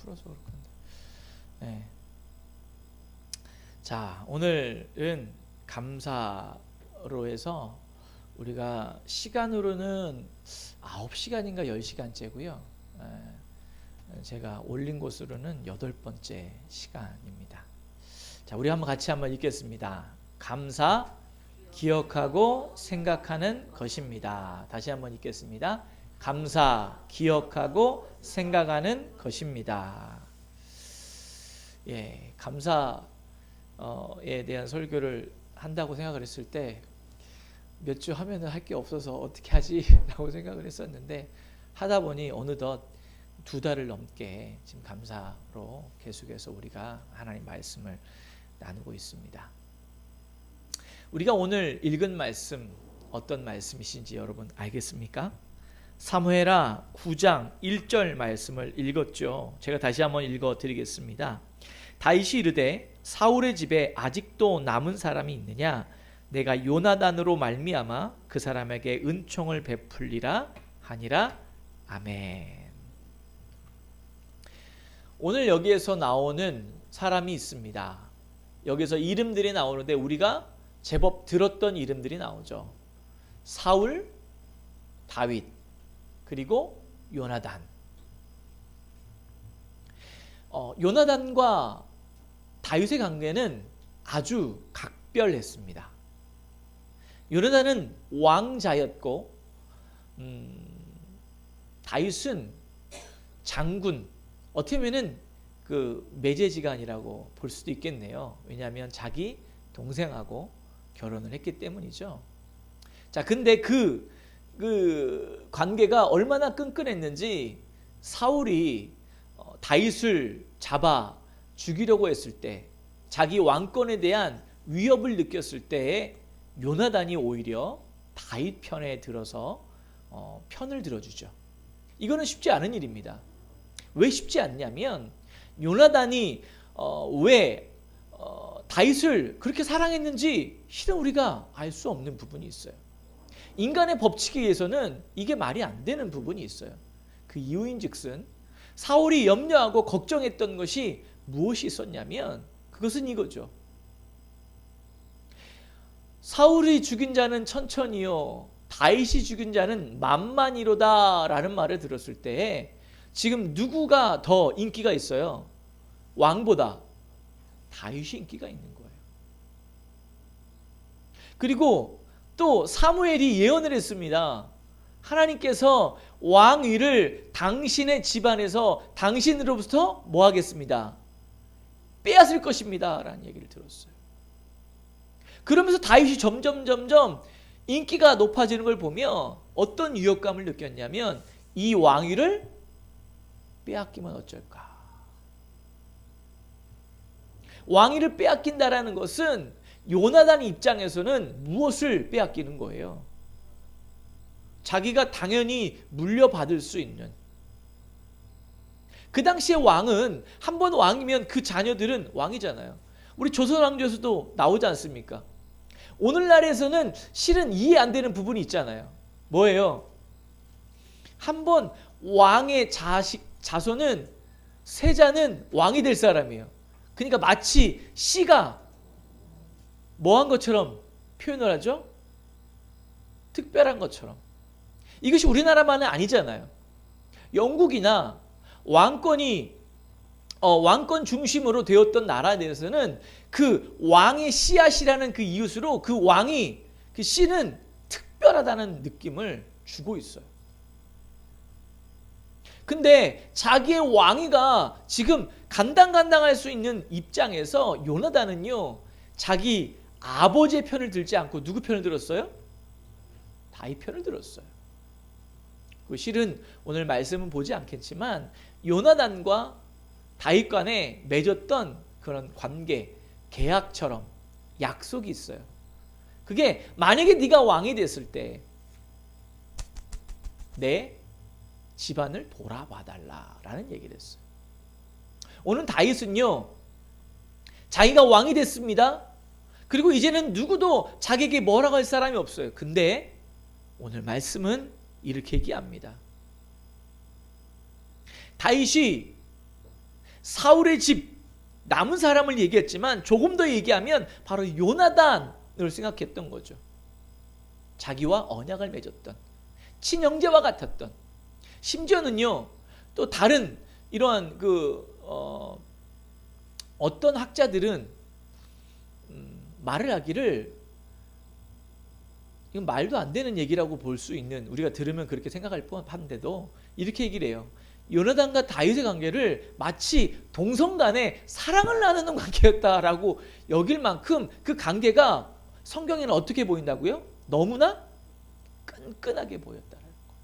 풀어서 그럴 건데. 네. 자, 오늘은 감사로 해서 우리가 시간으로는 9시간인가 10시간째고요. 제가 올린 곳으로는 8번째 시간입니다. 자, 우리 같이 한번 읽겠습니다. 감사, 기억하고 생각하는 것입니다. 다시 한번 읽겠습니다. 감사, 기억하고 생각하는 것입니다. 예, 감사에 대한 설교를 한다고 생각을 했을 때 몇 주 하면은 할 게 없어서 어떻게 하지? 라고 생각을 했었는데 하다 보니 어느덧 2달을 넘게 지금 감사로 계속해서 우리가 하나님 말씀을 나누고 있습니다. 우리가 오늘 읽은 말씀 어떤 말씀이신지 여러분 알겠습니까? 사무엘하 9장 1절 말씀을 읽었죠. 제가 다시 한번 읽어 드리겠습니다. 다윗이 이르되 사울의 집에 아직도 남은 사람이 있느냐? 내가 요나단으로 말미암아 그 사람에게 은총을 베풀리라 하니라. 아멘. 오늘 여기에서 나오는 사람이 있습니다. 여기서 이름들이 나오는데 우리가 제법 들었던 이름들이 나오죠. 사울, 다윗, 그리고 요나단. 요나단과 다윗의 관계는 아주 각별했습니다. 요나단은 왕자였고 다윗은 장군, 어떻게 보면은 그 매제지간이라고 볼 수도 있겠네요. 왜냐하면 자기 동생하고 결혼을 했기 때문이죠. 자, 근데 그 관계가 얼마나 끈끈했는지 사울이 다윗을 잡아 죽이려고 했을 때, 자기 왕권에 대한 위협을 느꼈을 때에 요나단이 오히려 다윗 편에 들어서 편을 들어주죠. 이거는 쉽지 않은 일입니다. 왜 쉽지 않냐면 요나단이 왜 다윗을 그렇게 사랑했는지 실은 우리가 알 수 없는 부분이 있어요. 인간의 법칙에 의해서는 이게 말이 안 되는 부분이 있어요. 그 이유인즉슨 사울이 염려하고 걱정했던 것이 무엇이 있었냐면 그것은 이거죠. 사울이 죽인 자는 천천히요 다윗이 죽인 자는 만만이로다 라는 말을 들었을 때 지금 누구가 더 인기가 있어요? 왕보다 다윗이 인기가 있는 거예요. 그리고 또 사무엘이 예언을 했습니다. 하나님께서 왕위를 당신의 집안에서 당신으로부터 뭐 하겠습니다? 빼앗을 것입니다 라는 얘기를 들었어요. 그러면서 다윗이 점점 인기가 높아지는 걸 보며 어떤 위협감을 느꼈냐면 이 왕위를 빼앗기면 어쩔까? 왕위를 빼앗긴다라는 것은 요나단 입장에서는 무엇을 빼앗기는 거예요? 자기가 당연히 물려받을 수 있는. 그 당시에 왕은 한 번 왕이면 그 자녀들은 왕이잖아요. 우리 조선 왕조에서도 나오지 않습니까? 오늘날에서는 실은 이해 안 되는 부분이 있잖아요. 뭐예요? 한 번 왕의 자손은 세자는 왕이 될 사람이에요. 그러니까 마치 씨가 뭐한 것처럼 표현을 하죠? 특별한 것처럼. 이것이 우리나라만은 아니잖아요. 영국이나 왕권 중심으로 되었던 나라에 대해서는 그 왕의 씨앗이라는 그 이웃으로 그 왕이, 그 씨는 특별하다는 느낌을 주고 있어요. 근데 자기의 왕위가 지금 간당간당할 수 있는 입장에서 요나단은요, 자기 아버지의 편을 들지 않고 누구 편을 들었어요? 다윗 편을 들었어요. 그 실은 오늘 말씀은 보지 않겠지만 요나단과 다윗 간에 맺었던 그런 관계, 계약처럼 약속이 있어요. 그게 만약에 네가 왕이 됐을 때 내 집안을 돌아봐달라라는 얘기를 했어요. 오늘 다윗은요, 자기가 왕이 됐습니다. 그리고 이제는 누구도 자기에게 뭐라고 할 사람이 없어요. 근데 오늘 말씀은 이렇게 얘기합니다. 다윗이 사울의 집 남은 사람을 얘기했지만 조금 더 얘기하면 바로 요나단을 생각했던 거죠. 자기와 언약을 맺었던 친형제와 같았던, 심지어는요 또 다른 이러한 어떤 학자들은 말을 하기를 이건 말도 안 되는 얘기라고 볼 수 있는, 우리가 들으면 그렇게 생각할 법한데도 이렇게 얘기를 해요. 요나단과 다윗의 관계를 마치 동성 간에 사랑을 나누는 관계였다라고 여길 만큼 그 관계가 성경에는 어떻게 보인다고요? 너무나 끈끈하게 보였다라는 거.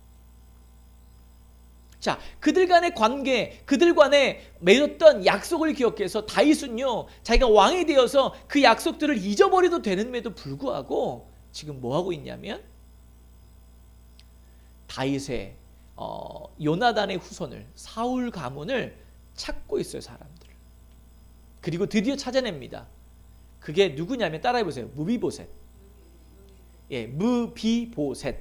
자, 그들 간의 관계, 그들 간에 맺었던 약속을 기억해서 다윗은요 자기가 왕이 되어서 그 약속들을 잊어버려도 되는데도 불구하고 지금 뭐 하고 있냐면 다윗의 요나단의 후손을, 사울 가문을 찾고 있어요, 사람들. 그리고 드디어 찾아냅니다. 그게 누구냐면 따라해 보세요. 무비보셋. 예, 무비보셋.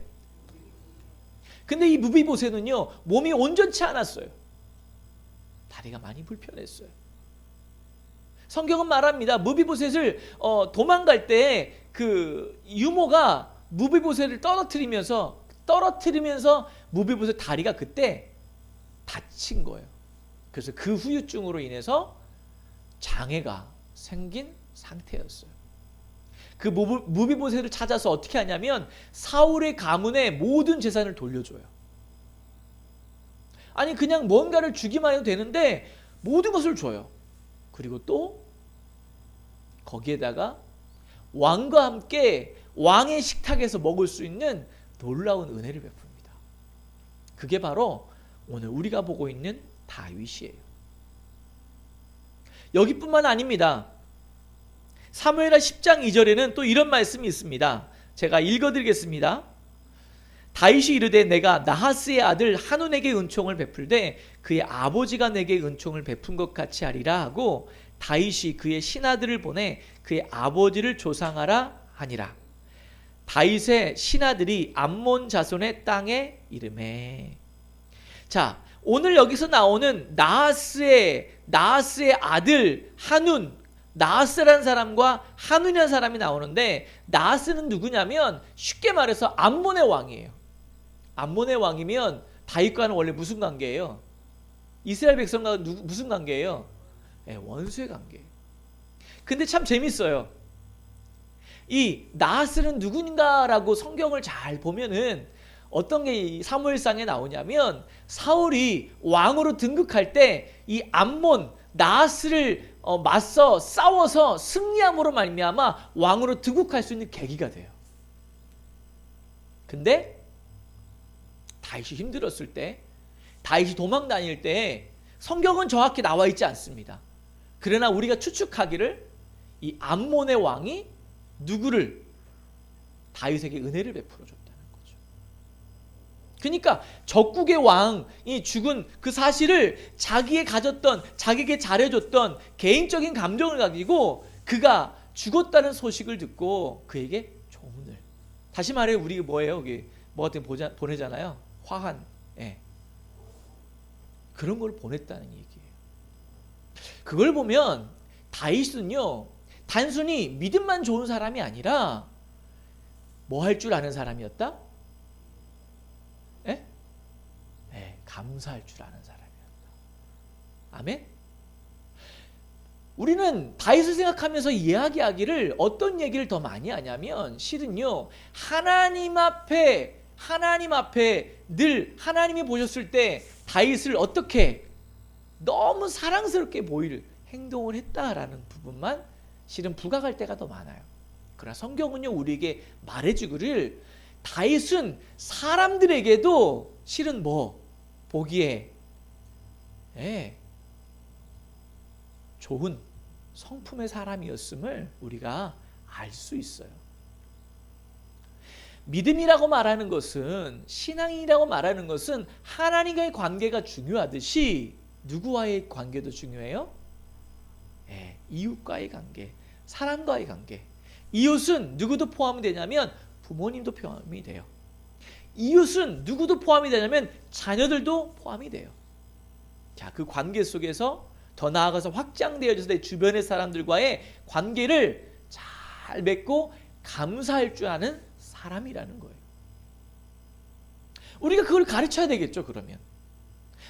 근데 이 무비보셋은요 몸이 온전치 않았어요. 다리가 많이 불편했어요. 성경은 말합니다. 무비보셋을 도망갈 때 그 유모가 무비보셋을 떨어뜨리면서 무비보셋 다리가 그때 다친 거예요. 그래서 그 후유증으로 인해서 장애가 생긴 상태였어요. 그 무비보셋을 찾아서 어떻게 하냐면 사울의 가문의 모든 재산을 돌려줘요. 아니 그냥 뭔가를 주기만 해도 되는데 모든 것을 줘요. 그리고 또 거기에다가 왕과 함께 왕의 식탁에서 먹을 수 있는 놀라운 은혜를 베풉니다. 그게 바로 오늘 우리가 보고 있는 다윗이에요. 여기뿐만 아닙니다. 사무엘하 10장 2절에는 또 이런 말씀이 있습니다. 제가 읽어드리겠습니다. 다윗이 이르되 내가 나하스의 아들 한운에게 은총을 베풀되 그의 아버지가 내게 은총을 베푼 것 같이 하리라 하고 다윗이 그의 신하들을 보내 그의 아버지를 조상하라 하니라. 다윗의 신하들이 암몬 자손의 땅에 이르매. 자, 오늘 여기서 나오는 나하스의 아들 한운, 나하스라는 사람과 한운이라는 사람이 나오는데 나하스는 누구냐면 쉽게 말해서 암몬의 왕이에요. 암몬의 왕이면 다윗과는 원래 무슨 관계예요? 이스라엘 백성과 무슨 관계예요? 네, 원수의 관계예요. 근데 참 재밌어요. 이 나하스는 누군가라고 성경을 잘 보면은 어떤 게 사무엘상에 나오냐면 사울이 왕으로 등극할 때 이 암몬 나하스를 맞서 싸워서 승리함으로 말미암아 왕으로 등극할 수 있는 계기가 돼요. 근데 다윗이 힘들었을 때, 다윗이 도망 다닐 때 성경은 정확히 나와 있지 않습니다. 그러나 우리가 추측하기를 이 암몬의 왕이 누구를? 다윗에게 은혜를 베풀어 줬다는 거죠. 그러니까 적국의 왕이 죽은 그 사실을 자기에게 잘해줬던 개인적인 감정을 가지고 그가 죽었다는 소식을 듣고 그에게 조문을, 다시 말해 우리 뭐예요? 여기 뭐 같은 보내잖아요. 화한, 예. 그런 걸 보냈다는 얘기예요. 그걸 보면 다윗은요 단순히 믿음만 좋은 사람이 아니라 뭐 할 줄 아는 사람이었다? 예? 네, 감사할 줄 아는 사람이었다. 아멘? 우리는 다윗을 생각하면서 이야기하기를 어떤 얘기를 더 많이 하냐면 실은요 하나님 앞에 늘 하나님이 보셨을 때 다윗을 어떻게 너무 사랑스럽게 보일 행동을 했다라는 부분만 실은 부각할 때가 더 많아요. 그러나 성경은요 우리에게 말해주기를 다윗은 사람들에게도 실은 뭐 보기에 좋은 성품의 사람이었음을 우리가 알 수 있어요. 믿음이라고 말하는 것은, 신앙이라고 말하는 것은 하나님과의 관계가 중요하듯이 누구와의 관계도 중요해요? 이웃과의 관계, 사람과의 관계. 이웃은 누구도 포함이 되냐면 부모님도 포함이 돼요. 이웃은 누구도 포함이 되냐면 자녀들도 포함이 돼요. 자, 그 관계 속에서 더 나아가서 확장되어져서 내 주변의 사람들과의 관계를 잘 맺고 감사할 줄 아는 사람이라는 거예요. 우리가 그걸 가르쳐야 되겠죠. 그러면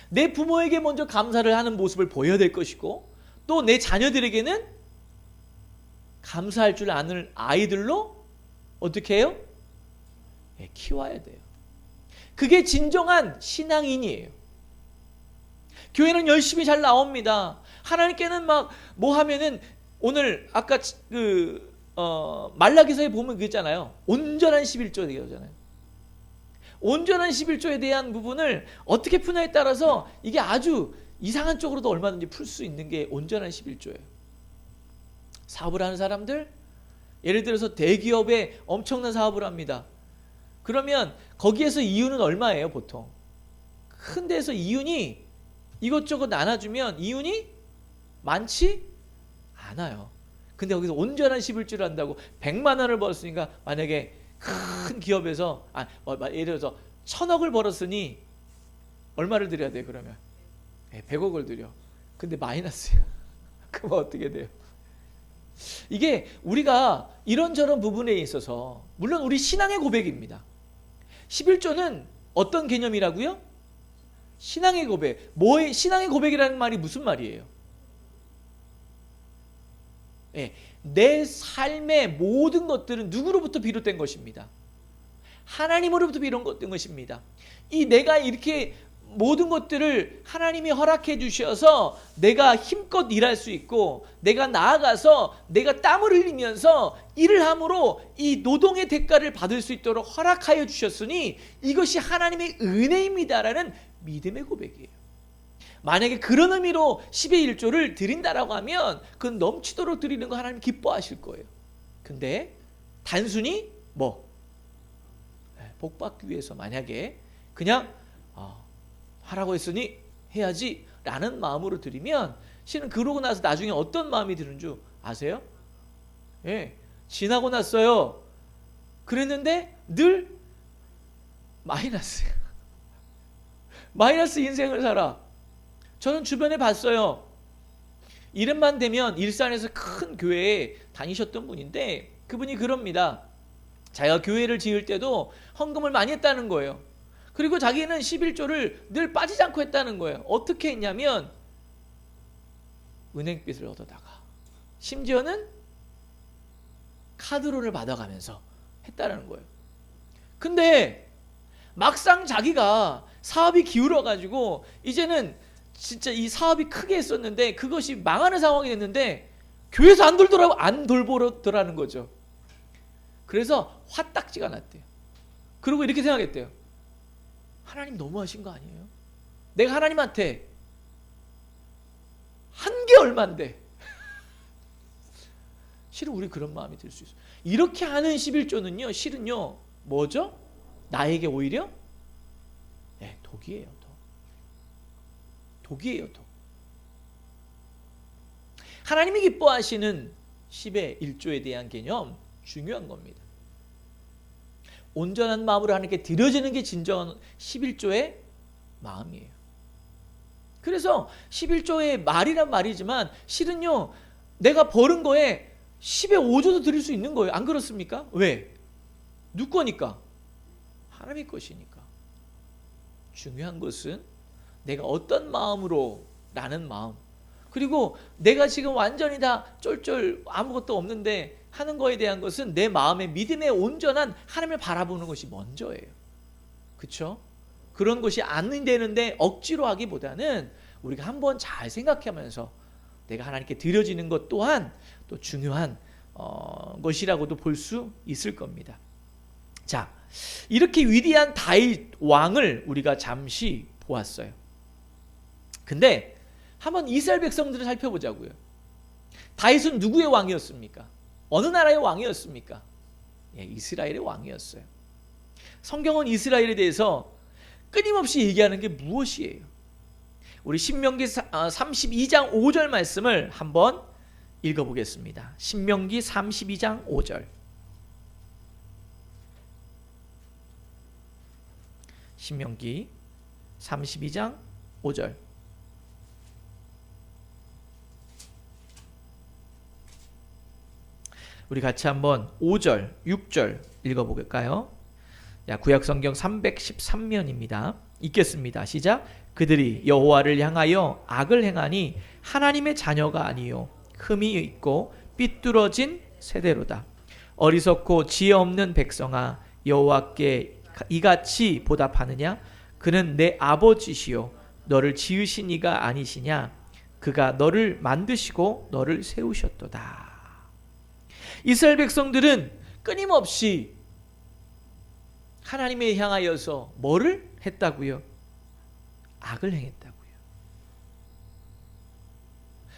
내 부모에게 먼저 감사를 하는 모습을 보여야 될 것이고, 또 내 자녀들에게는 감사할 줄 아는 아이들로 어떻게 해요? 키워야 돼요. 그게 진정한 신앙인이에요. 교회는 열심히 잘 나옵니다. 하나님께는 막 뭐 하면은, 오늘 아까 말라기서에 보면 그랬잖아요. 온전한 11조에 얘기하잖아요. 온전한 11조에 대한 부분을 어떻게 푸냐에 따라서 이게 아주 이상한 쪽으로도 얼마든지 풀 수 있는 게 온전한 11조예요. 사업을 하는 사람들, 예를 들어서 대기업에 엄청난 사업을 합니다. 그러면 거기에서 이윤은 얼마예요? 보통 큰 데서 이윤이 이것저것 나눠주면 이윤이 많지 않아요. 근데 거기서 온전한 11조를 한다고 100만 원을 벌었으니까, 만약에 큰 기업에서 예를 들어서 1000억을 벌었으니 얼마를 드려야 돼요? 그러면 100억을 드려. 근데 마이너스야. 그럼 어떻게 돼요? 이게 우리가 이런저런 부분에 있어서, 물론 우리 신앙의 고백입니다. 11조는 어떤 개념이라고요? 신앙의 고백. 신앙의 고백이라는 말이 무슨 말이에요? 내 삶의 모든 것들은 누구로부터 비롯된 것입니다? 하나님으로부터 비롯된 것입니다. 이 내가 이렇게 모든 것들을 하나님이 허락해 주셔서 내가 힘껏 일할 수 있고, 내가 나아가서 내가 땀을 흘리면서 일을 함으로 이 노동의 대가를 받을 수 있도록 허락하여 주셨으니 이것이 하나님의 은혜입니다라는 믿음의 고백이에요. 만약에 그런 의미로 10의 1조를 드린다라고 하면 그 넘치도록 드리는 거 하나님 기뻐하실 거예요. 근데 단순히 복 받기 위해서 만약에 그냥 하라고 했으니 해야지 라는 마음으로 드리면, 실은 그러고 나서 나중에 어떤 마음이 드는 줄 아세요? 지나고 났어요. 그랬는데 늘 마이너스야. 마이너스 인생을 살아. 저는 주변에 봤어요. 이름만 되면 일산에서 큰 교회에 다니셨던 분인데, 그분이 그럽니다. 자기가 교회를 지을 때도 헌금을 많이 했다는 거예요. 그리고 자기는 11조를 늘 빠지지 않고 했다는 거예요. 어떻게 했냐면 은행빚을 얻어다가, 심지어는 카드로를 받아가면서 했다는 거예요. 근데 막상 자기가 사업이 기울어가지고 이제는 진짜 이 사업이 크게 했었는데 그것이 망하는 상황이 됐는데 교회에서 안 돌보더라는 거죠. 그래서 화딱지가 났대요. 그리고 이렇게 생각했대요. 하나님 너무하신 거 아니에요? 내가 하나님한테 한 게 얼만데. 실은 우리 그런 마음이 들 수 있어요. 이렇게 하는 11조는요, 실은요 뭐죠? 나에게 오히려 독이에요. 독이에요. 독. 하나님이 기뻐하시는 10의 1조에 대한 개념 중요한 겁니다. 온전한 마음으로 하나님께 드려지는 게 진정한 11조의 마음이에요. 그래서 11조의 말이란 말이지만 실은요, 내가 버는 거에 10의 5조도 드릴 수 있는 거예요. 안 그렇습니까? 왜? 누구 거니까? 하나님의 것이니까. 중요한 것은 내가 어떤 마음으로 라는 마음, 그리고 내가 지금 완전히 다 쫄쫄 아무것도 없는데 하는 거에 대한 것은 내 마음의 믿음의 온전한 하나님을 바라보는 것이 먼저예요. 그렇죠? 그런 것이 안 되는데 억지로 하기보다는 우리가 한번 잘 생각하면서 내가 하나님께 드려지는 것 또한 또 중요한 것이라고도 볼 수 있을 겁니다. 자, 이렇게 위대한 다윗 왕을 우리가 잠시 보았어요. 근데 한번 이스라엘 백성들을 살펴보자고요. 다윗은 누구의 왕이었습니까? 어느 나라의 왕이었습니까? 이스라엘의 왕이었어요. 성경은 이스라엘에 대해서 끊임없이 얘기하는 게 무엇이에요? 우리 신명기 32장 5절 말씀을 한번 읽어보겠습니다. 신명기 32장 5절. 신명기 32장 5절. 우리 같이 한번 5절, 6절 읽어볼까요? 구약성경 313면입니다. 읽겠습니다. 시작. 그들이 여호와를 향하여 악을 행하니 하나님의 자녀가 아니요 흠이 있고 삐뚤어진 세대로다. 어리석고 지혜 없는 백성아, 여호와께 이같이 보답하느냐? 그는 내 아버지시요 너를 지으신 이가 아니시냐? 그가 너를 만드시고 너를 세우셨도다. 이스라엘 백성들은 끊임없이 하나님에 향하여서 뭐를 했다고요? 악을 행했다고요.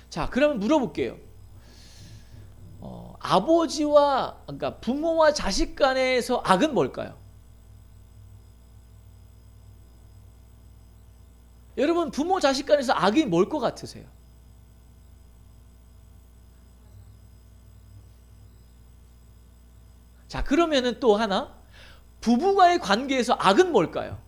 자, 그러면 물어볼게요. 아버지와, 그러니까 부모와 자식 간에서 악은 뭘까요? 여러분, 부모 자식 간에서 악이 뭘 것 같으세요? 자, 그러면은 또 하나, 부부와의 관계에서 악은 뭘까요?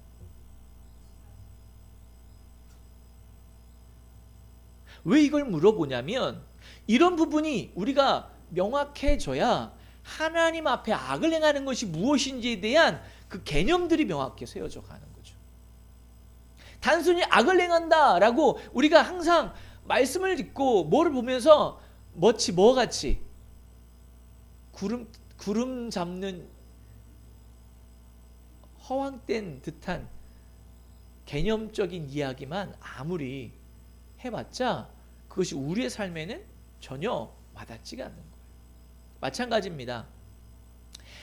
왜 이걸 물어보냐면, 이런 부분이 우리가 명확해져야 하나님 앞에 악을 행하는 것이 무엇인지에 대한 그 개념들이 명확히 세워져 가는 거죠. 단순히 악을 행한다라고 우리가 항상 말씀을 듣고 뭐를 보면서 뭐같이 구름 잡는 허황된 듯한 개념적인 이야기만 아무리 해봤자 그것이 우리의 삶에는 전혀 와닿지가 않는 거예요. 마찬가지입니다.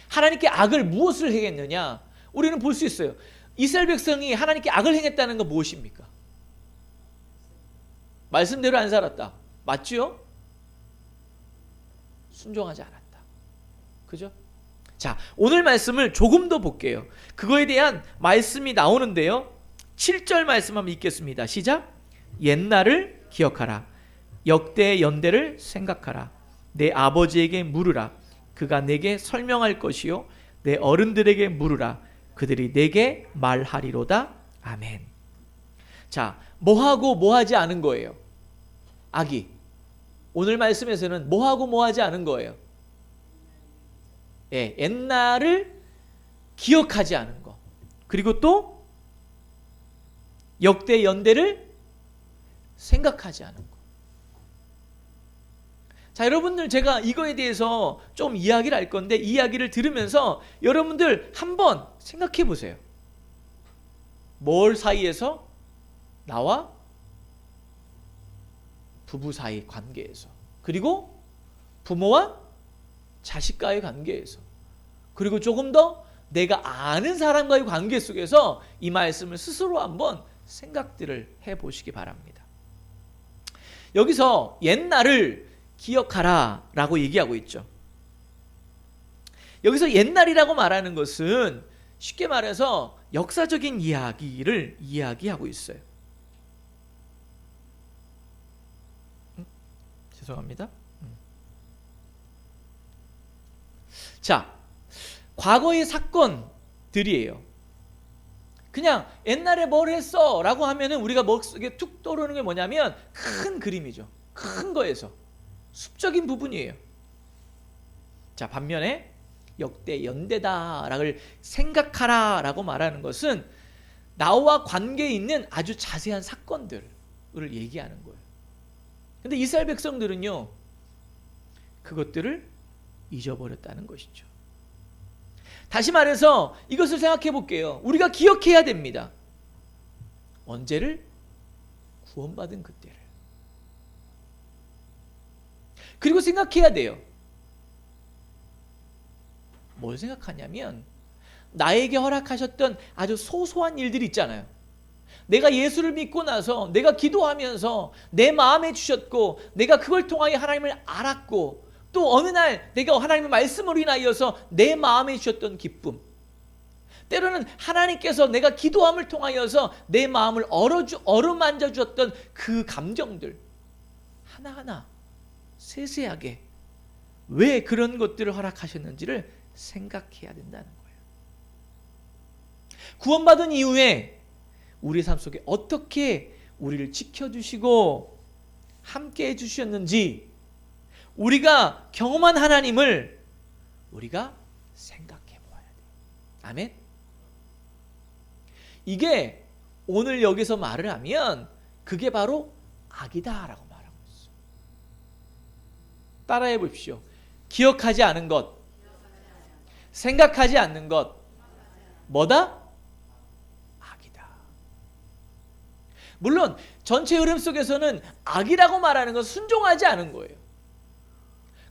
하나님께 악을 무엇을 행했느냐? 우리는 볼 수 있어요. 이스라엘 백성이 하나님께 악을 행했다는 건 무엇입니까? 말씀대로 안 살았다. 맞죠? 순종하지 않았다. 그죠? 자, 오늘 말씀을 조금 더 볼게요. 그거에 대한 말씀이 나오는데요. 7절 말씀 한번 읽겠습니다. 시작. 옛날을 기억하라. 역대의 연대를 생각하라. 내 아버지에게 물으라. 그가 내게 설명할 것이요 내 어른들에게 물으라. 그들이 내게 말하리로다. 아멘. 자, 뭐하고 뭐하지 않은 거예요? 악이. 오늘 말씀에서는 뭐하고 뭐하지 않은 거예요? 예, 옛날을 기억하지 않은 거. 그리고 또 역대 연대를 생각하지 않은 거. 자, 여러분들 제가 이거에 대해서 좀 이야기를 할 건데 이 이야기를 들으면서 여러분들 한번 생각해 보세요. 뭘 사이에서? 나와 부부 사이 관계에서, 그리고 부모와 자식과의 관계에서, 그리고 조금 더 내가 아는 사람과의 관계 속에서 이 말씀을 스스로 한번 생각들을 해보시기 바랍니다. 여기서 옛날을 기억하라 라고 얘기하고 있죠. 여기서 옛날이라고 말하는 것은 쉽게 말해서 역사적인 이야기를 이야기하고 있어요. 죄송합니다. 자, 과거의 사건들이에요. 그냥 옛날에 뭘 했어 라고 하면은 우리가 머릿속에 툭 떠오르는 게 뭐냐면 큰 그림이죠. 큰 거에서 숲적인 부분이에요. 자, 반면에 역대 연대다를 생각하라 라고 말하는 것은 나와 관계에 있는 아주 자세한 사건들을 얘기하는 거예요. 근데 이스라엘 백성들은요, 그것들을 잊어버렸다는 것이죠. 다시 말해서 이것을 생각해 볼게요. 우리가 기억해야 됩니다. 언제를? 구원받은 그때를. 그리고 생각해야 돼요. 뭘 생각하냐면 나에게 허락하셨던 아주 소소한 일들이 있잖아요. 내가 예수를 믿고 나서 내가 기도하면서 내 마음에 주셨고 내가 그걸 통하여 하나님을 알았고 또 어느 날 내가 하나님의 말씀으로 인하여서 내 마음에 주셨던 기쁨, 때로는 하나님께서 내가 기도함을 통하여서 내 마음을 어루만져 주었던 그 감정들 하나하나 세세하게 왜 그런 것들을 허락하셨는지를 생각해야 된다는 거예요. 구원받은 이후에 우리 삶 속에 어떻게 우리를 지켜주시고 함께 해주셨는지, 우리가 경험한 하나님을 우리가 생각해 보아야 돼. 아멘. 이게 오늘 여기서 말을 하면 그게 바로 악이다라고 말하고 있어. 따라해 보십시오. 기억하지 않은 것, 생각하지 않는 것, 뭐다? 악이다. 물론 전체 흐름 속에서는 악이라고 말하는 건 순종하지 않은 거예요.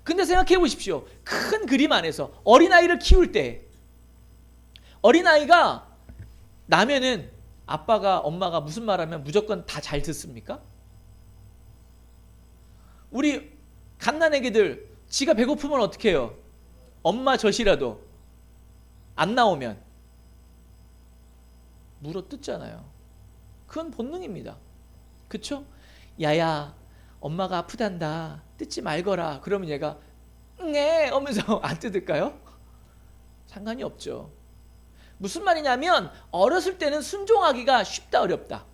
근데 생각해 보십시오. 큰 그림 안에서 어린아이를 키울 때 어린아이가 나면은 아빠가 엄마가 무슨 말하면 무조건 다 잘 듣습니까? 우리 갓난애기들 지가 배고프면 어떻게 해요? 엄마 젖이라도 안 나오면 물어 뜯잖아요. 그건 본능입니다. 그쵸? 야야 엄마가 아프단다 뜯지 말거라. 그러면 얘가 응애 하면서 안 뜯을까요? 상관이 없죠. 무슨 말이냐면 어렸을 때는 순종하기가 쉽다 어렵다?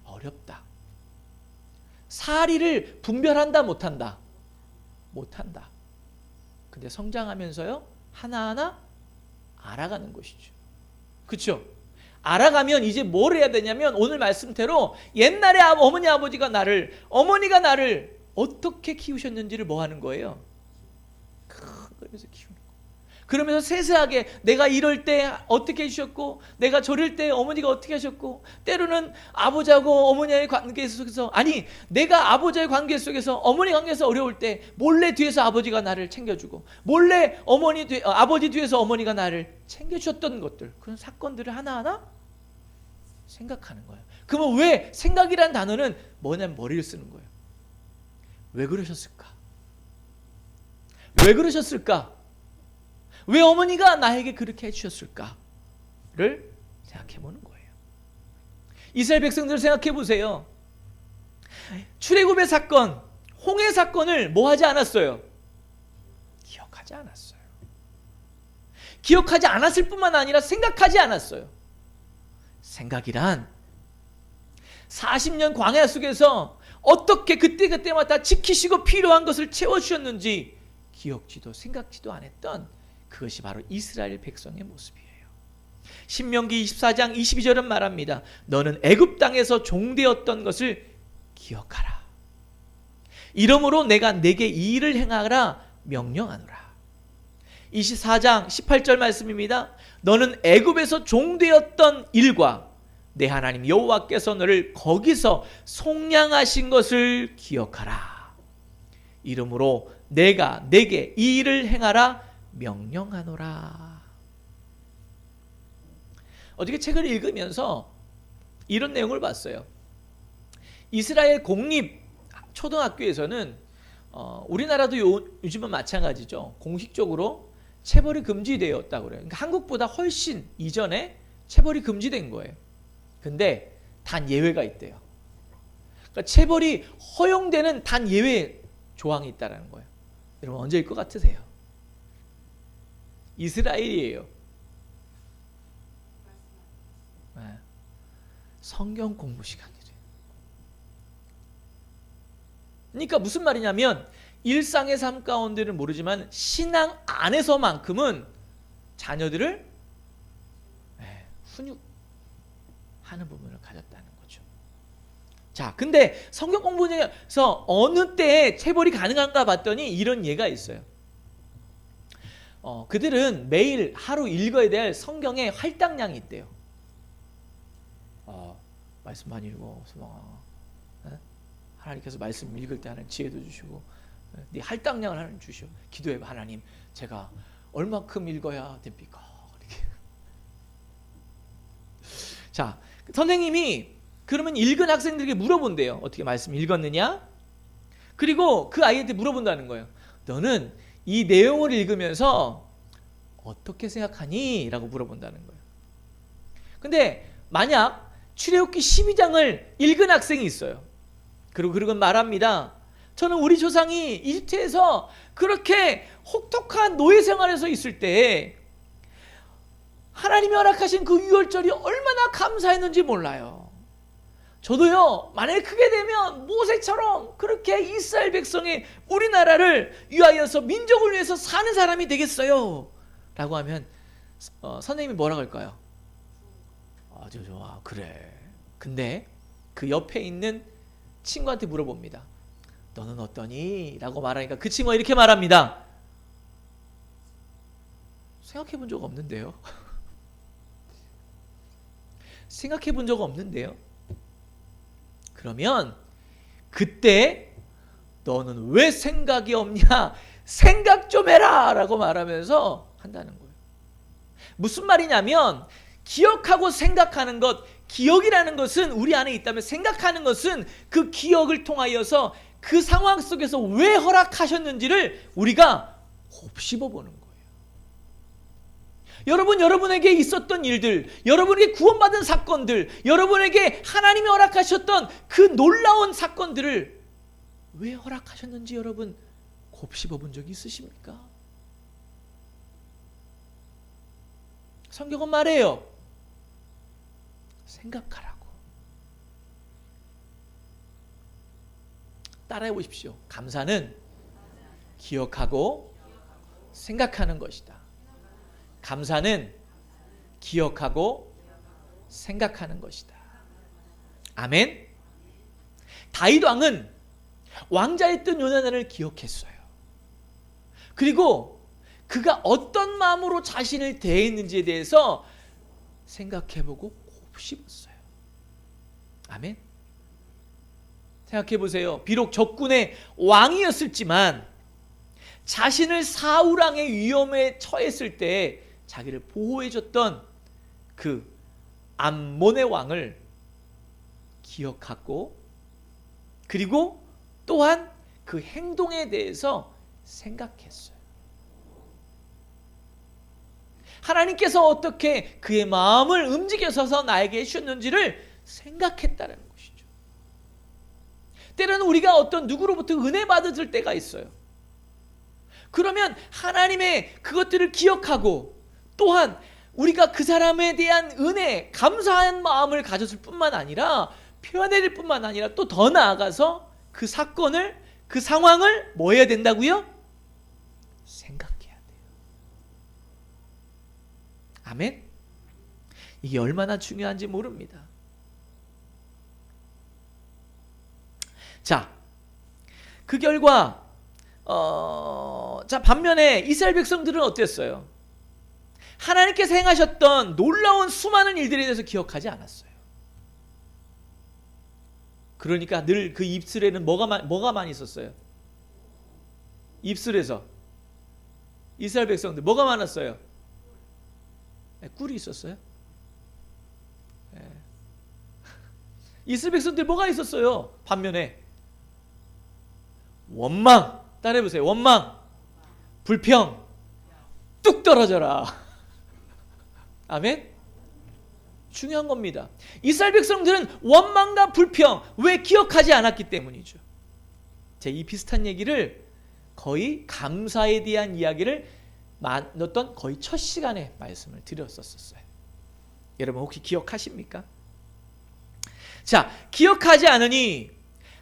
어렵다. 사리를 분별한다 못한다? 못한다. 근데 성장하면서요 하나하나 알아가는 것이죠. 그렇죠? 알아가면 이제 뭘 해야 되냐면 오늘 말씀대로 옛날에 어머니 아버지가 어머니가 나를 어떻게 키우셨는지를 뭐 하는 거예요? 그러면서 키우는 거예요. 그러면서 세세하게 내가 이럴 때 어떻게 해주셨고 내가 저럴 때 어머니가 어떻게 하셨고 때로는 아버지하고 어머니의 관계 속에서 아니 내가 아버지의 관계 속에서 어머니 관계에서 어려울 때 몰래 뒤에서 아버지가 나를 챙겨주고 몰래 아버지 뒤에서 어머니가 나를 챙겨주셨던 것들 그런 사건들을 하나하나 생각하는 거예요. 그러면 왜 생각이란 단어는 뭐냐면 머리를 쓰는 거예요. 왜 그러셨을까? 왜 그러셨을까? 왜 어머니가 나에게 그렇게 해주셨을까를 생각해 보는 거예요. 이스라엘 백성들 생각해 보세요. 출애굽의 사건, 홍해 사건을 뭐 하지 않았어요? 기억하지 않았어요. 기억하지 않았을 뿐만 아니라 생각하지 않았어요. 생각이란 40년 광야 속에서 어떻게 그때그때마다 지키시고 필요한 것을 채워주셨는지 기억지도 생각지도 안 했던 그것이 바로 이스라엘 백성의 모습이에요. 신명기 24장 22절은 말합니다. 너는 애굽 땅에서 종되었던 것을 기억하라. 이러므로 내가 내게 이 일을 행하라 명령하노라. 24장 18절 말씀입니다. 너는 애굽에서 종되었던 일과 내 하나님 여호와께서 너를 거기서 속량하신 것을 기억하라. 이러므로 내가 내게 이 일을 행하라 명령하노라. 어떻게 책을 읽으면서 이런 내용을 봤어요. 이스라엘 공립 초등학교에서는 우리나라도 요즘은 마찬가지죠. 공식적으로 체벌이 금지되었다고 그래요. 그러니까 한국보다 훨씬 이전에 체벌이 금지된 거예요. 근데 단 예외가 있대요. 그러니까 체벌이 허용되는 단 예외 조항이 있다는 거예요. 여러분 언제일 것 같으세요? 이스라엘이에요. 네. 성경 공부 시간이래요. 그러니까 무슨 말이냐면 일상의 삶 가운데는 모르지만 신앙 안에서만큼은 자녀들을 훈육하는 부분을 가졌다는 거죠. 자, 근데 성경 공부에서 어느 때에 체벌이 가능한가 봤더니 이런 예가 있어요. 그들은 매일 하루 읽어야 될 성경의 할당량이 있대요. 말씀 많이 읽어, 소망아. 하나님께서 말씀 읽을 때 하나님 지혜도 주시고, 네 할당량을 하나님 주시오. 기도해봐, 하나님. 제가 얼마큼 읽어야 됩니까? 이렇게. 자, 선생님이 그러면 읽은 학생들에게 물어본대요. 어떻게 말씀 읽었느냐? 그리고 그 아이한테 물어본다는 거예요. 너는 이 내용을 읽으면서 어떻게 생각하니? 라고 물어본다는 거예요. 근데 만약 출애굽기 12장을 읽은 학생이 있어요. 그리고 그건 말합니다. 저는 우리 조상이 이집트에서 그렇게 혹독한 노예 생활에서 있을 때 하나님이 허락하신 그 유월절이 얼마나 감사했는지 몰라요. 저도요, 만약에 크게 되면 모세처럼 그렇게 이스라엘 백성이 우리나라를 위하여서 민족을 위해서 사는 사람이 되겠어요 라고 하면 선생님이 뭐라고 할까요? 아주 좋아, 그래. 근데 그 옆에 있는 친구한테 물어봅니다. 너는 어떠니? 라고 말하니까 그 친구가 이렇게 말합니다. 생각해 본 적 없는데요. 생각해 본 적 없는데요. 그러면 그때 너는 왜 생각이 없냐? 생각 좀 해라! 라고 말하면서 한다는 거예요. 무슨 말이냐면 기억하고 생각하는 것, 기억이라는 것은 우리 안에 있다면 생각하는 것은 그 기억을 통하여서 그 상황 속에서 왜 허락하셨는지를 우리가 곱씹어 보는 거예요. 여러분, 여러분에게 있었던 일들, 여러분에게 구원받은 사건들, 여러분에게 하나님이 허락하셨던 그 놀라운 사건들을 왜 허락하셨는지 여러분 곱씹어 본 적이 있으십니까? 성경은 말해요. 생각하라고. 따라해 보십시오. 감사는 기억하고 생각하는 것이다. 감사는 기억하고 생각하는 것이다. 아멘. 다윗 왕은 왕자였던 요나단을 기억했어요. 그리고 그가 어떤 마음으로 자신을 대했는지에 대해서 생각해보고 곱씹었어요. 아멘. 생각해 보세요. 비록 적군의 왕이었을지만 자신을 사울왕의 위험에 처했을 때 자기를 보호해줬던 그 암몬의 왕을 기억하고 그리고 또한 그 행동에 대해서 생각했어요. 하나님께서 어떻게 그의 마음을 움직여서 나에게 해주셨는지를 생각했다는 것이죠. 때로는 우리가 어떤 누구로부터 은혜 받을 때가 있어요. 그러면 하나님의 그것들을 기억하고 또한 우리가 그 사람에 대한 은혜, 감사한 마음을 가졌을 뿐만 아니라 표현해낼 뿐만 아니라 또 더 나아가서 그 사건을, 그 상황을 뭐 해야 된다고요? 생각해야 돼요. 아멘? 이게 얼마나 중요한지 모릅니다. 자, 그 결과 자, 반면에 이스라엘 백성들은 어땠어요? 하나님께서 행하셨던 놀라운 수많은 일들에 대해서 기억하지 않았어요. 그러니까 늘 그 입술에는 뭐가 많이 있었어요? 입술에서 이스라엘 백성들 뭐가 많았어요? 꿀이 있었어요. 이스라엘 백성들 뭐가 있었어요? 반면에 원망, 따라해보세요. 원망, 불평, 뚝 떨어져라. 아멘? 중요한 겁니다. 이스라엘 백성들은 원망과 불평, 왜 기억하지 않았기 때문이죠. 제가 이 비슷한 얘기를 거의 감사에 대한 이야기를 나눴던 거의 첫 시간에 말씀을 드렸었어요. 여러분 혹시 기억하십니까? 자, 기억하지 않으니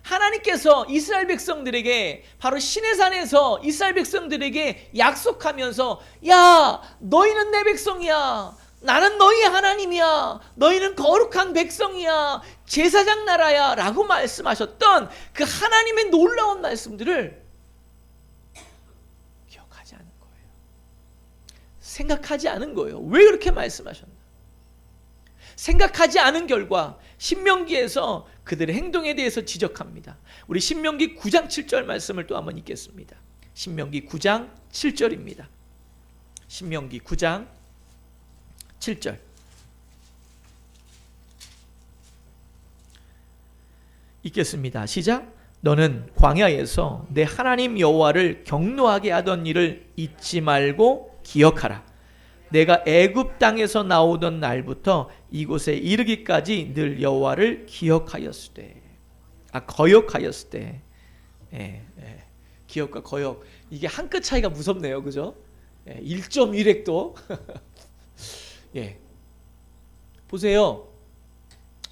하나님께서 이스라엘 백성들에게 바로 시내산에서 이스라엘 백성들에게 약속하면서 야, 너희는 내 백성이야. 나는 너희의 하나님이야. 너희는 거룩한 백성이야. 제사장 나라야 라고 말씀하셨던 그 하나님의 놀라운 말씀들을 기억하지 않은 거예요. 생각하지 않은 거예요. 왜 그렇게 말씀하셨나? 생각하지 않은 결과 신명기에서 그들의 행동에 대해서 지적합니다. 우리 신명기 9장 7절 말씀을 또 한번 읽겠습니다. 신명기 9장 7절입니다. 신명기 9장 7절. 읽겠습니다. 시작. 너는 광야에서 내 하나님 여호와를 경노하게 하던 일을 잊지 말고 기억하라. 내가 애굽 땅에서 나오던 날부터 이곳에 이르기까지 늘 여호와를 기억하였을 때, 거역하였을 때, 기억과 거역, 이게 한 끗 차이가 무섭네요, 그죠? 1.1획도. 예, 보세요.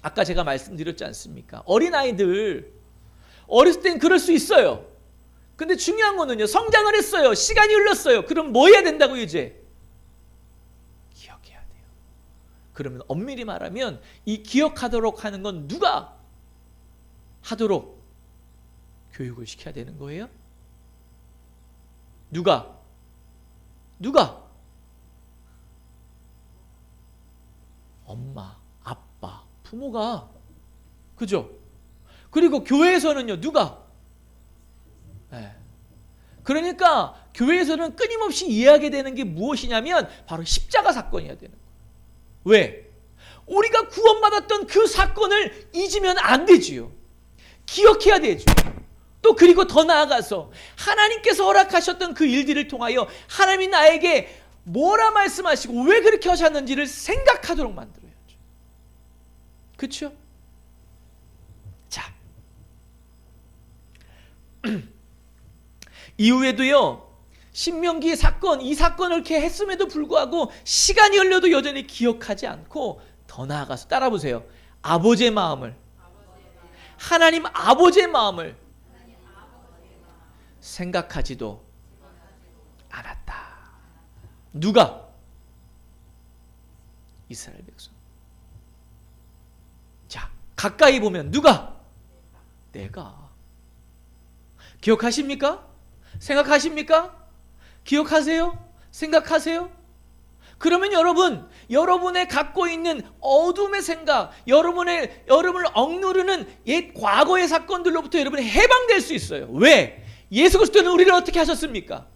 아까 제가 말씀드렸지 않습니까? 어린아이들 어렸을 땐 그럴 수 있어요. 근데 중요한 거는요, 성장을 했어요. 시간이 흘렀어요. 그럼 뭐 해야 된다고요? 이제 기억해야 돼요. 그러면 엄밀히 말하면 이 기억하도록 하는 건 누가 하도록 교육을 시켜야 되는 거예요? 누가? 엄마, 아빠, 부모가. 그죠? 그리고 교회에서는요, 누가? 네. 그러니까 교회에서는 끊임없이 이해하게 되는 게 무엇이냐면 바로 십자가 사건이어야 되는 거예요. 왜? 우리가 구원받았던 그 사건을 잊으면 안 되지요. 기억해야 되죠. 또 그리고 더 나아가서 하나님께서 허락하셨던 그 일들을 통하여 하나님이 나에게 뭐라 말씀하시고 왜 그렇게 하셨는지를 생각하도록 만들어야죠. 그렇죠? 자, 이후에도요, 신명기의 사건, 이 사건을 이렇게 했음에도 불구하고 시간이 흘려도 여전히 기억하지 않고 더 나아가서 따라보세요. 아버지의 마음을, 하나님 아버지의 마음을 생각하지도 않았다. 누가? 이스라엘 백성. 자, 가까이 보면 누가? 내가. 기억하십니까? 생각하십니까? 기억하세요? 생각하세요? 그러면 여러분의 갖고 있는 어둠의 생각, 여러분을 억누르는 옛 과거의 사건들로부터 여러분이 해방될 수 있어요. 왜? 예수 그리스도는 우리를 어떻게 하셨습니까?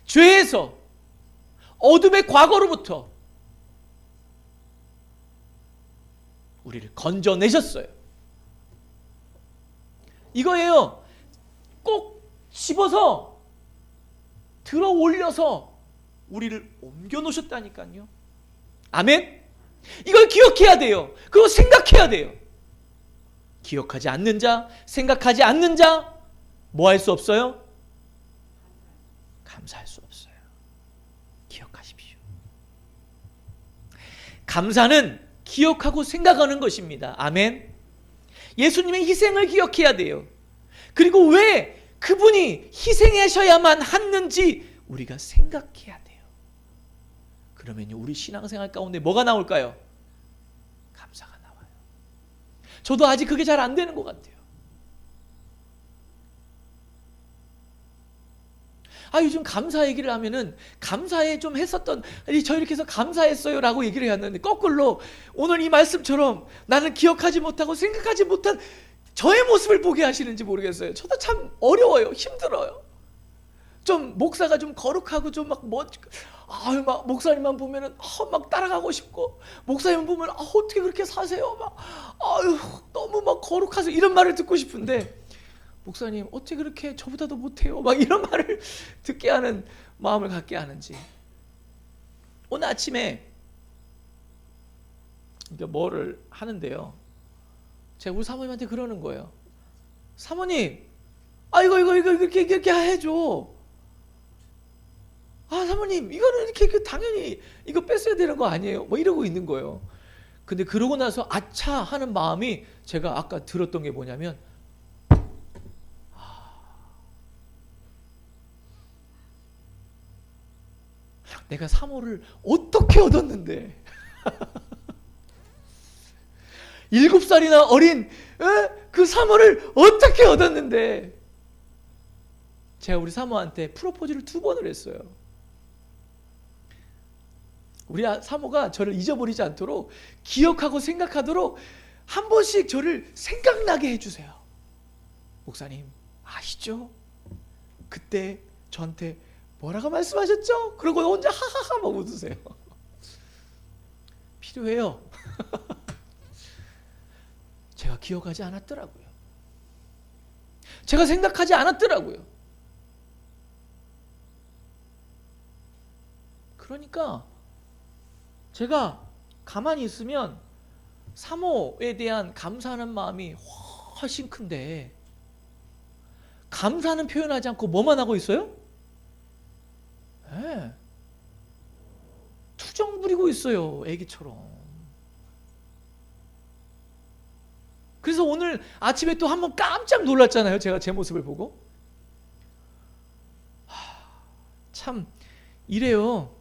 죄에서, 어둠의 과거로부터 우리를 건져내셨어요. 이거예요. 꼭 집어서 들어 올려서 우리를 옮겨 놓으셨다니까요. 아멘? 이걸 기억해야 돼요. 그거 생각해야 돼요. 기억하지 않는 자, 생각하지 않는 자, 뭐 할 수 없어요? 감사할 수 없어요. 기억하십시오. 감사는 기억하고 생각하는 것입니다. 아멘? 예수님의 희생을 기억해야 돼요. 그리고 왜 그분이 희생하셔야만 했는지 우리가 생각해야 돼요. 그러면 우리 신앙생활 가운데 뭐가 나올까요? 감사가 나와요. 저도 아직 그게 잘 안 되는 것 같아요. 요즘 감사 얘기를 하면은 감사에 좀 했었던, 저 이렇게 해서 감사했어요 라고 얘기를 해왔는데, 거꾸로 오늘 이 말씀처럼 나는 기억하지 못하고 생각하지 못한 저의 모습을 보게 하시는지 모르겠어요. 저도 참 어려워요. 힘들어요. 좀 목사가 좀 거룩하고 좀 막 막 목사님만 보면은 막 따라가고 싶고, 목사님 보면 어떻게 그렇게 사세요? 막 너무 막 거룩하세요. 이런 말을 듣고 싶은데, 목사님 어떻게 그렇게 저보다도 못해요? 막 이런 말을 듣게 하는 마음을 갖게 하는지. 오늘 아침에 뭐를 하는데요, 제가 우리 사모님한테 그러는 거예요. 사모님, 이거 이렇게 해줘. 사모님, 이거는 이렇게 당연히 이거 뺐어야 되는 거 아니에요? 뭐 이러고 있는 거예요. 근데 그러고 나서 아차 하는 마음이, 제가 아까 들었던 게 뭐냐면, 내가 사모를 어떻게 얻었는데 7살이나 어린 그 사모를 어떻게 얻었는데, 제가 우리 사모한테 프로포즈를 2번을 했어요. 우리 사모가 저를 잊어버리지 않도록, 기억하고 생각하도록 한 번씩 저를 생각나게 해주세요. 목사님 아시죠? 그때 저한테 뭐라고 말씀하셨죠? 그러고 혼자 하하하 막 웃으세요. 필요해요. 제가 기억하지 않았더라고요. 제가 생각하지 않았더라고요. 그러니까 제가 가만히 있으면 사모에 대한 감사하는 마음이 훨씬 큰데, 감사는 표현하지 않고 뭐만 하고 있어요? 투정 부리고 있어요. 애기처럼. 그래서 오늘 아침에 또 한번 깜짝 놀랐잖아요. 제가 제 모습을 보고. 참 이래요.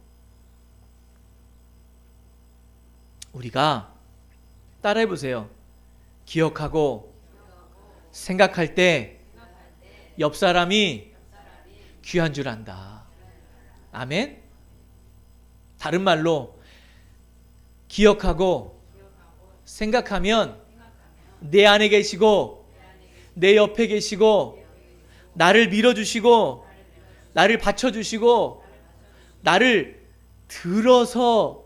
우리가 따라해 보세요. 기억하고 생각할 때 옆 사람이 귀한 줄 안다. 아멘. 다른 말로 기억하고 생각하면 내 안에 계시고 내 옆에 계시고 나를 밀어주시고 나를 받쳐주시고 나를 들어서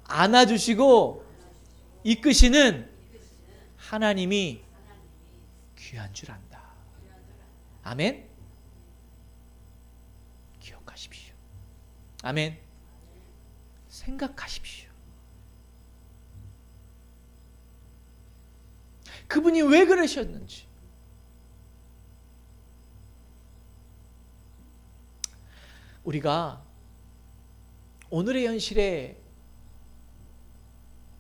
안아주시고 이끄시는 하나님이 귀한 줄 안다. 아멘. 기억하십시오. 아멘. 생각하십시오. 그분이 왜 그러셨는지. 우리가 오늘의 현실에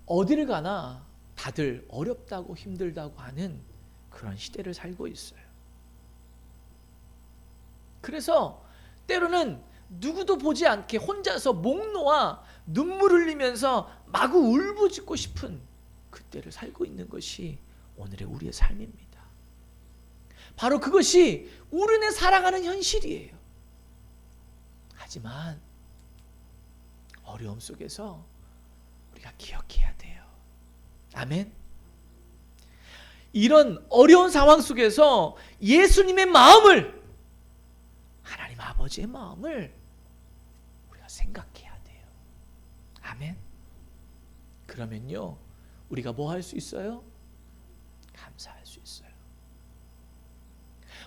어디를 가나 다들 어렵다고 힘들다고 하는 그런 시대를 살고 있어요. 그래서 때로는 누구도 보지 않게 혼자서 목 놓아 눈물 흘리면서 마구 울부짖고 싶은 그때를 살고 있는 것이 오늘의 우리의 삶입니다. 바로 그것이 우리네 살아가는 현실이에요. 하지만 어려움 속에서 우리가 기억해야 돼요. 아멘. 이런 어려운 상황 속에서 예수님의 마음을, 하나님 아버지의 마음을 우리가 생각해야 돼요. 아멘. 그러면요 우리가 뭐 할 수 있어요? 감사할 수 있어요.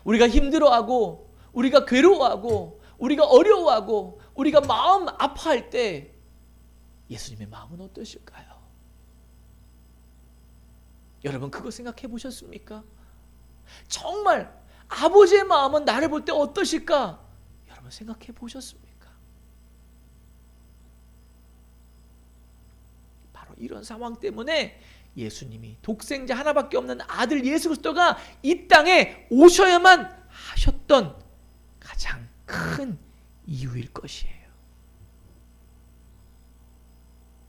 우리가 힘들어하고 우리가 괴로워하고 우리가 어려워하고 우리가 마음 아파할 때 예수님의 마음은 어떠실까요? 여러분 그거 생각해 보셨습니까? 정말 아버지의 마음은 나를 볼 때 어떠실까? 여러분 생각해 보셨습니까? 바로 이런 상황 때문에 예수님이 독생자 하나밖에 없는 아들 예수 그리스도가 이 땅에 오셔야만 하셨던 가장 큰 이유일 것이에요.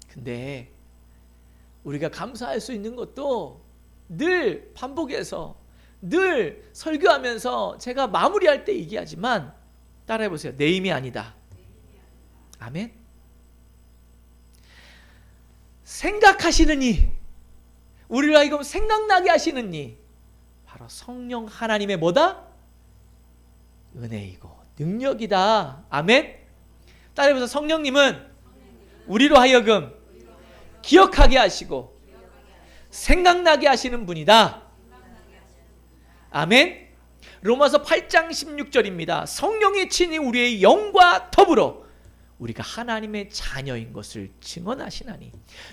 근데 우리가 감사할 수 있는 것도 늘 반복해서 늘 설교하면서 제가 마무리할 때 얘기하지만 따라해 보세요. 내 힘이 아니다. 아멘. 생각하시는 이, 우리를 하여금 생각나게 하시는 이, 바로 성령 하나님의 뭐다? 은혜이고 능력이다. 아멘. 따라해 보세요. 성령님은 우리로 하여금 기억하게 하시고 생각나게 하시는 분이다. 아멘. 로마서 8장 16절입니다. 성령이 친히 우리의 영과 더불어 우리가 하나님의 자녀인 것을 증언하시나니.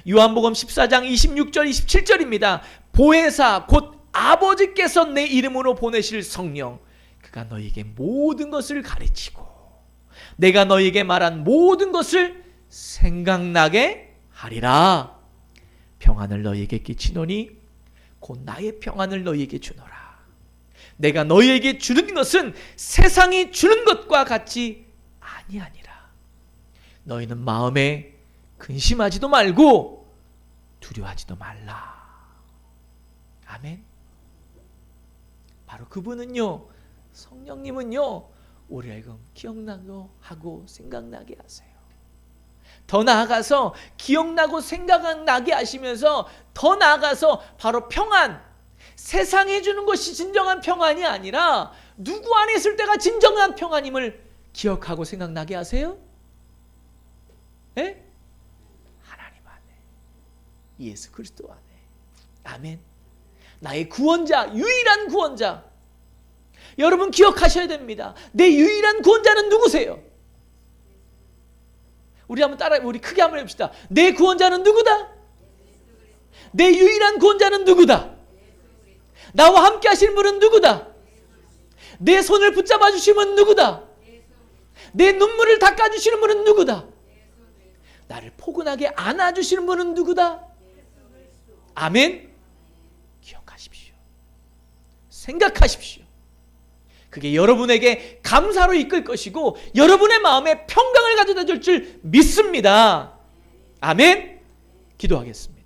요한복음 14장 26절 27절입니다. 보혜사 곧 아버지께서 내 이름으로 보내실 성령, 그가 너희에게 모든 것을 가르치고 내가 너희에게 말한 모든 것을 생각나게 하리라. 평안을 너희에게 끼치노니 곧 나의 평안을 너희에게 주노라. 내가 너희에게 주는 것은 세상이 주는 것과 같이 아니하니라. 너희는 마음에 근심하지도 말고 두려워하지도 말라. 아멘. 바로 그분은요, 성령님은요, 우리를 하여금 기억나고 하고 생각나게 하세요. 더 나아가서 기억나고 생각나게 하시면서 더 나아가서 바로 평안, 세상에 주는 것이 진정한 평안이 아니라 누구 안에 있을 때가 진정한 평안임을 기억하고 생각나게 하세요? 예? 하나님 안에, 예수 그리스도 안에. 아멘. 나의 구원자, 유일한 구원자. 여러분 기억하셔야 됩니다. 내 유일한 구원자는 누구세요? 우리 한번 우리 크게 한번 해봅시다. 내 구원자는 누구다? 내 유일한 구원자는 누구다? 나와 함께 하시는 분은 누구다? 내 손을 붙잡아 주시면 누구다? 내 눈물을 닦아 주시는 분은 누구다? 나를 포근하게 안아 주시는 분은 누구다? 아멘. 생각하십시오. 그게 여러분에게 감사로 이끌 것이고 여러분의 마음에 평강을 가져다 줄 믿습니다. 아멘. 기도하겠습니다.